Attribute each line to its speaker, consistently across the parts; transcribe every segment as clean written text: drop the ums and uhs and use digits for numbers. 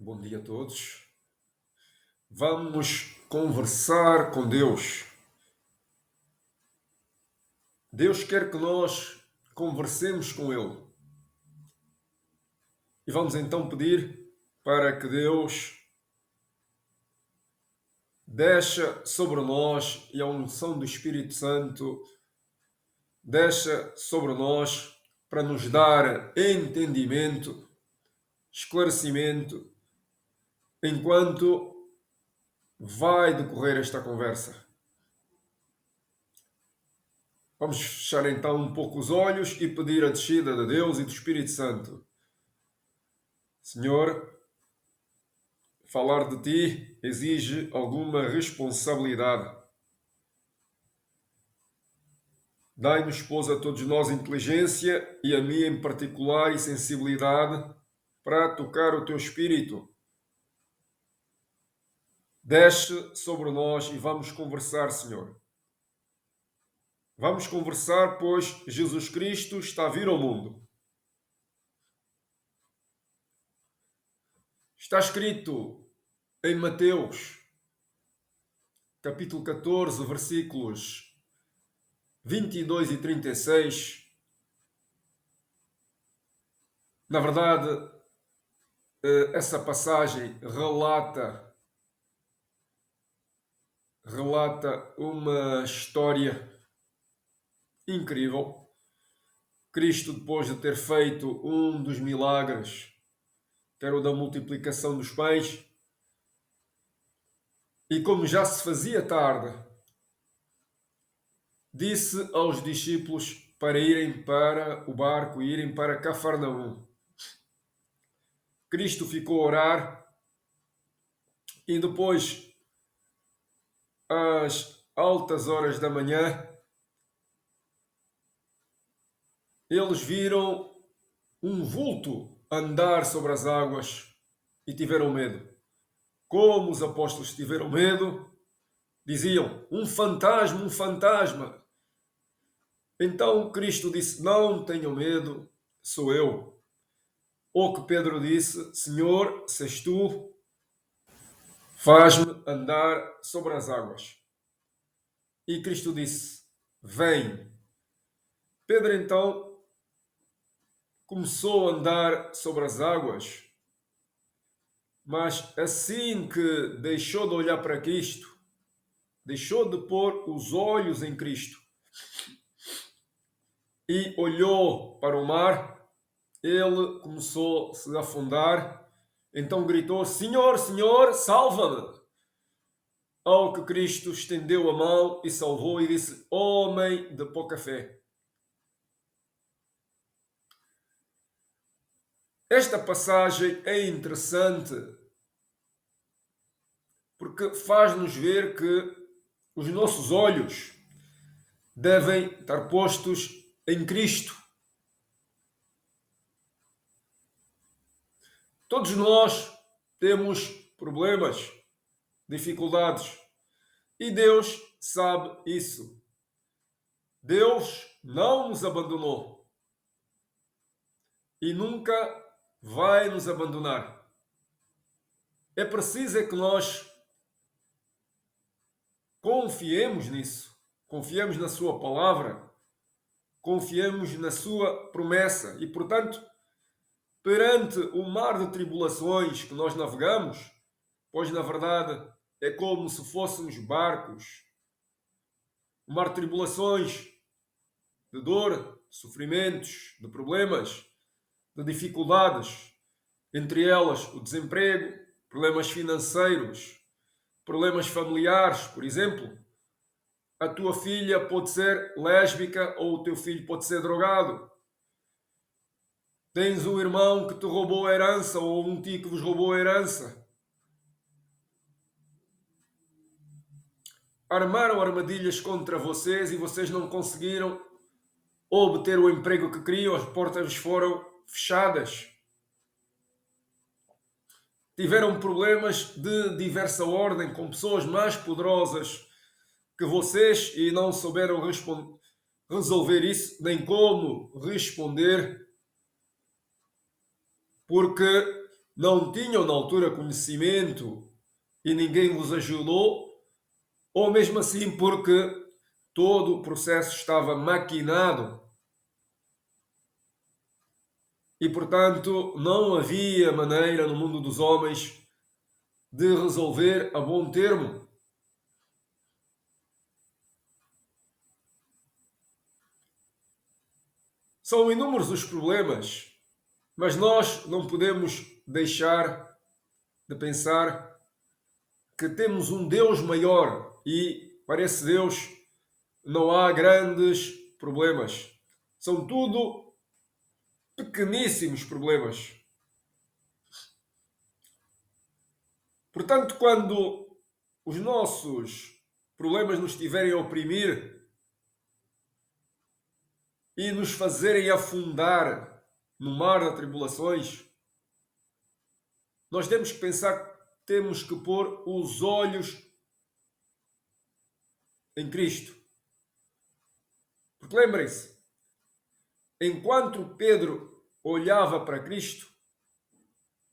Speaker 1: Bom dia a todos. Vamos conversar com Deus. Deus quer que nós conversemos com Ele. E vamos então pedir para que Deus desça sobre nós e a unção do Espírito Santo desça sobre nós para nos dar entendimento, esclarecimento, enquanto vai decorrer esta conversa. Vamos fechar então um pouco os olhos e pedir a descida de Deus e do Espírito Santo. Senhor, falar de Ti exige alguma responsabilidade. Dai-nos, pois, a todos nós inteligência e a mim em particular e sensibilidade para tocar o Teu Espírito. Desce sobre nós e vamos conversar, Senhor. Vamos conversar, pois Jesus Cristo está a vir ao mundo. Está escrito em Mateus, capítulo 14, versículos 22 e 36. Na verdade, essa passagem relata uma história incrível. Cristo, depois de ter feito um dos milagres, que era o da multiplicação dos pães, e como já se fazia tarde, disse aos discípulos para irem para o barco e irem para Cafarnaum. Cristo ficou a orar e depois, às altas horas da manhã, eles viram um vulto andar sobre as águas e tiveram medo. Como os apóstolos tiveram medo, diziam: um fantasma, um fantasma. Então Cristo disse: não tenham medo, sou eu. Ou que Pedro disse: Senhor, se és tu, faz-me andar sobre as águas. E Cristo disse: vem. Pedro então começou a andar sobre as águas, mas assim que deixou de olhar para Cristo, deixou de pôr os olhos em Cristo e olhou para o mar, ele começou a se afundar, então gritou: Senhor, Senhor, salva-me! Ao que Cristo estendeu a mão e salvou e disse: homem de pouca fé. Esta passagem é interessante porque faz-nos ver que os nossos olhos devem estar postos em Cristo. Todos nós temos problemas, dificuldades, e Deus sabe isso. Deus não nos abandonou e nunca vai nos abandonar. É preciso que nós confiemos nisso, confiemos na sua palavra, confiemos na sua promessa e, portanto, perante o mar de tribulações que nós navegamos, pois na verdade é como se fôssemos barcos, o mar de tribulações, de dor, de sofrimentos, de problemas, de dificuldades, entre elas o desemprego, problemas financeiros, problemas familiares, por exemplo. A tua filha pode ser lésbica ou o teu filho pode ser drogado. Tens um irmão que te roubou a herança ou um tio que vos roubou a herança. Armaram armadilhas contra vocês e vocês não conseguiram obter o emprego que queriam, as portas foram fechadas. Tiveram problemas de diversa ordem com pessoas mais poderosas que vocês e não souberam resolver isso, nem como responder, porque não tinham na altura conhecimento e ninguém os ajudou, ou mesmo assim porque todo o processo estava maquinado e, portanto, não havia maneira no mundo dos homens de resolver a bom termo. São inúmeros os problemas, mas nós não podemos deixar de pensar que temos um Deus maior e para esse Deus não há grandes problemas. São tudo pequeníssimos problemas. Portanto, quando os nossos problemas nos estiverem a oprimir e nos fazerem afundar no mar das tribulações, nós temos que pensar que temos que pôr os olhos em Cristo. Porque lembrem-se, enquanto Pedro olhava para Cristo,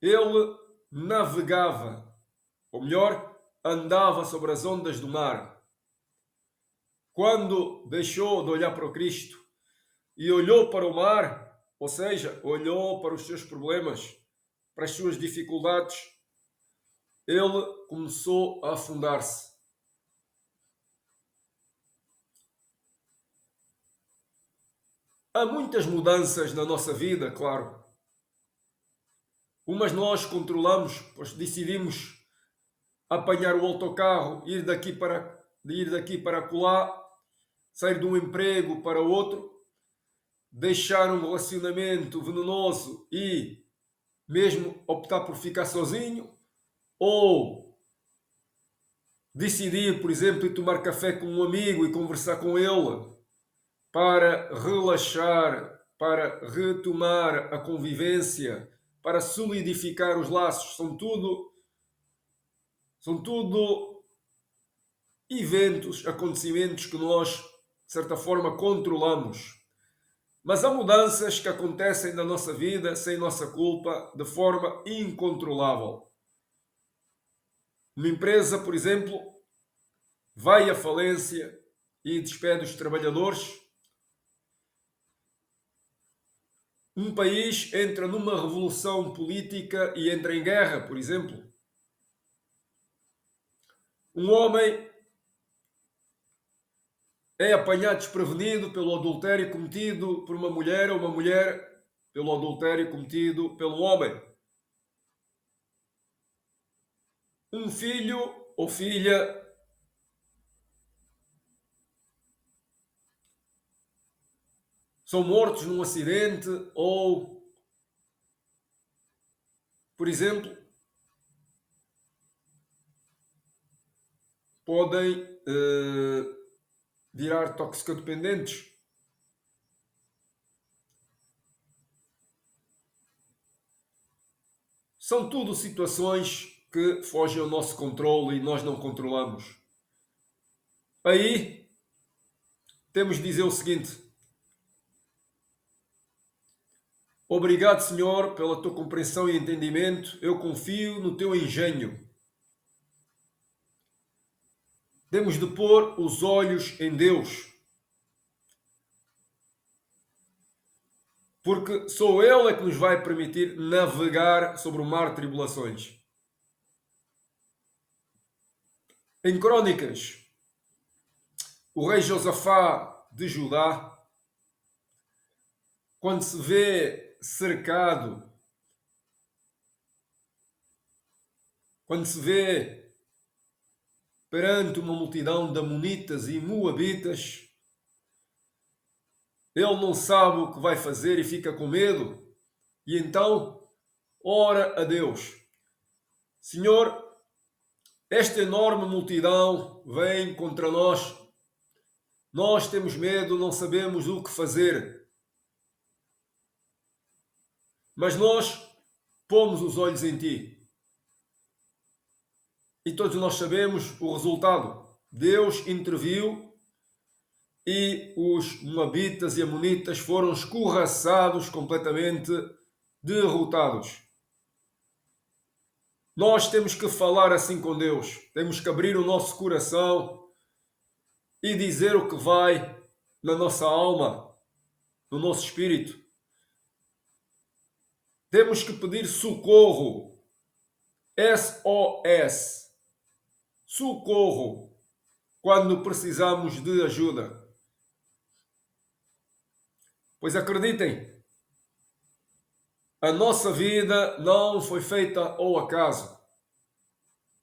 Speaker 1: ele navegava, ou melhor, andava sobre as ondas do mar. Quando deixou de olhar para o Cristo e olhou para o mar, ou seja, olhou para os seus problemas, para as suas dificuldades, ele começou a afundar-se. Há muitas mudanças na nossa vida, claro. Umas nós controlamos, pois decidimos apanhar o autocarro, ir daqui para acolá, sair de um emprego para outro, deixar um relacionamento venenoso e mesmo optar por ficar sozinho, ou decidir, por exemplo, ir tomar café com um amigo e conversar com ele para relaxar, para retomar a convivência, para solidificar os laços. São tudo eventos, acontecimentos que nós, de certa forma, controlamos. Mas há mudanças que acontecem na nossa vida sem nossa culpa, de forma incontrolável. Uma empresa, por exemplo, vai à falência e despede os trabalhadores. Um país entra numa revolução política e entra em guerra, por exemplo. Um homem é apanhado desprevenido pelo adultério cometido por uma mulher, ou uma mulher pelo adultério cometido pelo homem. Um filho ou filha são mortos num acidente ou, por exemplo, podem virar toxicodependentes. São tudo situações que fogem ao nosso controle e nós não controlamos. Aí temos de dizer o seguinte: obrigado, Senhor, pela tua compreensão e entendimento. Eu confio no teu engenho. Temos de pôr os olhos em Deus, porque só Ele é que nos vai permitir navegar sobre o mar de tribulações. Em Crônicas, o rei Josafá de Judá, quando se vê cercado, quando se vê perante uma multidão de amonitas e moabitas, ele não sabe o que vai fazer e fica com medo. E então ora a Deus: Senhor, esta enorme multidão vem contra nós. Nós temos medo, não sabemos o que fazer. Mas nós pomos os olhos em ti. E todos nós sabemos o resultado. Deus interviu e os moabitas e amonitas foram escorraçados, completamente derrotados. Nós temos que falar assim com Deus. Temos que abrir o nosso coração e dizer o que vai na nossa alma, no nosso espírito. Temos que pedir socorro. SOS. Socorro. Quando precisamos de ajuda. Pois acreditem, a nossa vida não foi feita ao acaso.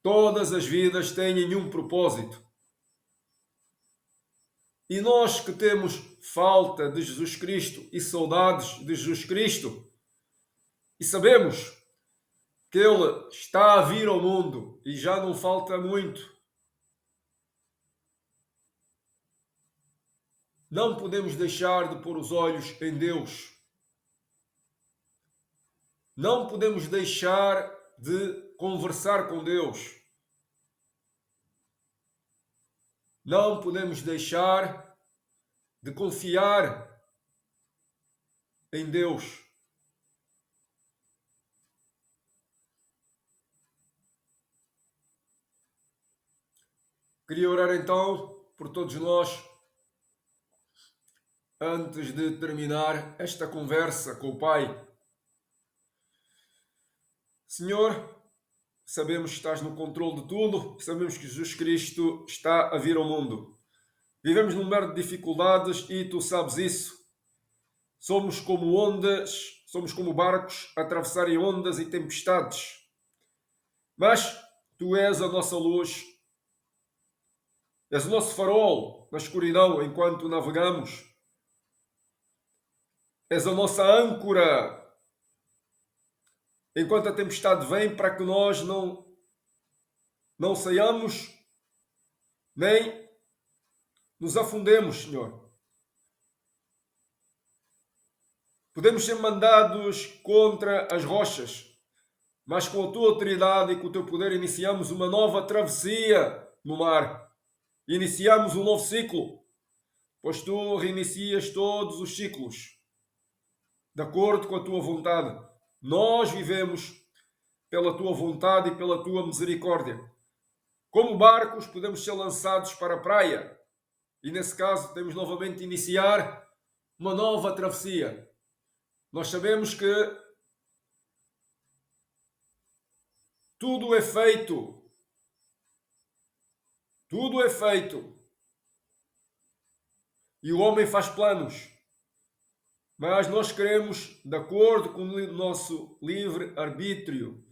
Speaker 1: Todas as vidas têm um propósito. E nós que temos falta de Jesus Cristo e saudades de Jesus Cristo, e sabemos que Ele está a vir ao mundo e já não falta muito, não podemos deixar de pôr os olhos em Deus. Não podemos deixar de conversar com Deus. Não podemos deixar de confiar em Deus. Queria orar então por todos nós, antes de terminar esta conversa com o Pai. Senhor, sabemos que estás no controle de tudo, sabemos que Jesus Cristo está a vir ao mundo. Vivemos num mar de dificuldades e tu sabes isso. Somos como ondas, somos como barcos a atravessarem ondas e tempestades. Mas tu és a nossa luz, és o nosso farol na escuridão enquanto navegamos. És a nossa âncora enquanto a tempestade vem, para que nós não saiamos nem nos afundemos, Senhor. Podemos ser mandados contra as rochas, mas com a tua autoridade e com o teu poder iniciamos uma nova travessia no mar. Iniciamos um novo ciclo, pois tu reinicias todos os ciclos, de acordo com a tua vontade. Nós vivemos pela tua vontade e pela tua misericórdia. Como barcos, podemos ser lançados para a praia. E nesse caso, temos novamente de iniciar uma nova travessia. Nós sabemos que tudo é feito. Tudo é feito. E o homem faz planos. Mas nós queremos, de acordo com o nosso livre arbítrio,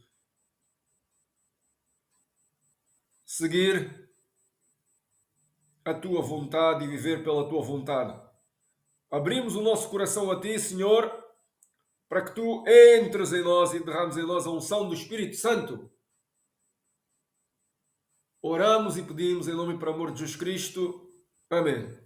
Speaker 1: seguir a tua vontade e viver pela tua vontade. Abrimos o nosso coração a ti, Senhor, para que tu entres em nós e derrames em nós a unção do Espírito Santo. Oramos e pedimos em nome e por amor de Jesus Cristo. Amém.